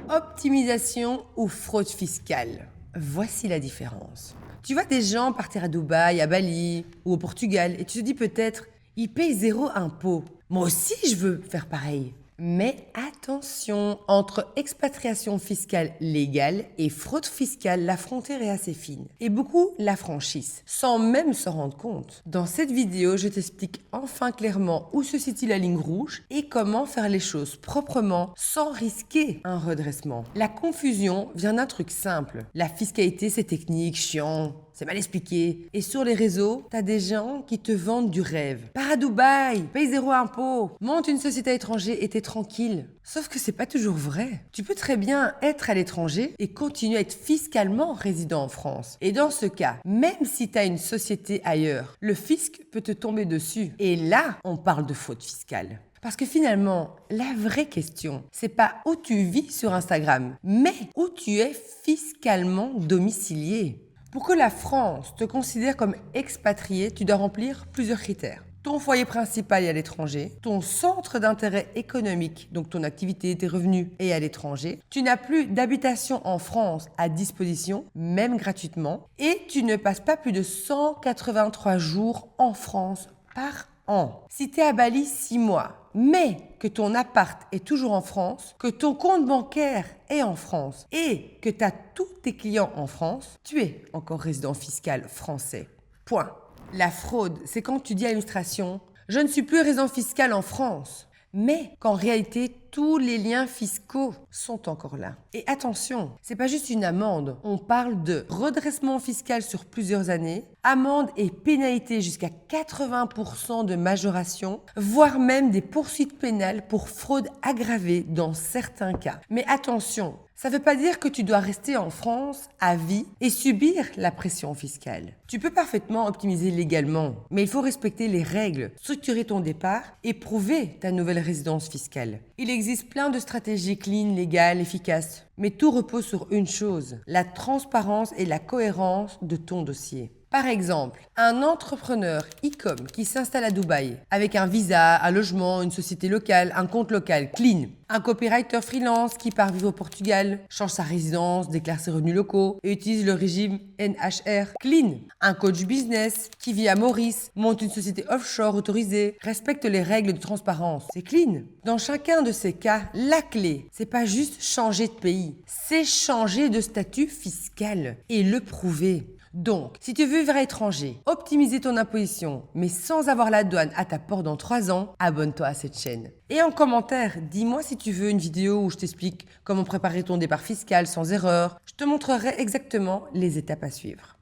Optimisation ou fraude fiscale? Voici la différence. Tu vois des gens partir à Dubaï, à Bali ou au Portugal et tu te dis peut-être, ils payent zéro impôt. Moi aussi, je veux faire pareil. Mais attention, entre expatriation fiscale légale et fraude fiscale, la frontière est assez fine. Et beaucoup la franchissent, sans même s'en rendre compte. Dans cette vidéo, je t'explique enfin clairement où se situe la ligne rouge et comment faire les choses proprement sans risquer un redressement. La confusion vient d'un truc simple. La fiscalité, c'est technique, chiant. C'est mal expliqué. Et sur les réseaux, t'as des gens qui te vendent du rêve. Pars à Dubaï, paye zéro impôt, monte une société à l'étranger et t'es tranquille. Sauf que c'est pas toujours vrai. Tu peux très bien être à l'étranger et continuer à être fiscalement résident en France. Et dans ce cas, même si t'as une société ailleurs, le fisc peut te tomber dessus. Et là, on parle de fraude fiscale. Parce que finalement, la vraie question, c'est pas où tu vis sur Instagram, mais où tu es fiscalement domicilié. Pour que la France te considère comme expatrié, tu dois remplir plusieurs critères. Ton foyer principal est à l'étranger, ton centre d'intérêt économique, donc ton activité, tes revenus, est à l'étranger, tu n'as plus d'habitation en France à disposition, même gratuitement, et tu ne passes pas plus de 183 jours en France par an. Si tu es à Bali 6 mois, mais que ton appart est toujours en France, que ton compte bancaire est en France et que tu as tous tes clients en France, tu es encore résident fiscal français. Point. La fraude, c'est quand tu dis à l'illustration « Je ne suis plus résident fiscal en France », mais qu'en réalité, tous les liens fiscaux sont encore là. Et attention, c'est pas juste une amende, on parle de redressement fiscal sur plusieurs années, amende et pénalité jusqu'à 80% de majoration, voire même des poursuites pénales pour fraude aggravée dans certains cas. Mais attention, ça ne veut pas dire que tu dois rester en France à vie et subir la pression fiscale. Tu peux parfaitement optimiser légalement, mais il faut respecter les règles, structurer ton départ et prouver ta nouvelle résidence fiscale. Il existe plein de stratégies clean, légales, efficaces, mais tout repose sur une chose, la transparence et la cohérence de ton dossier. Par exemple, un entrepreneur e-com qui s'installe à Dubaï avec un visa, un logement, une société locale, un compte local clean. Un copywriter freelance qui part vivre au Portugal, change sa résidence, déclare ses revenus locaux et utilise le régime NHR clean. Un coach business qui vit à Maurice, monte une société offshore autorisée, respecte les règles de transparence. C'est clean. Dans chacun de ces cas, la clé, c'est pas juste changer de pays, c'est changer de statut fiscal et le prouver. Donc, si tu veux vivre à l'étranger, optimiser ton imposition, mais sans avoir la douane à ta porte dans 3 ans, abonne-toi à cette chaîne. Et en commentaire, dis-moi si tu veux une vidéo où je t'explique comment préparer ton départ fiscal sans erreur. Je te montrerai exactement les étapes à suivre.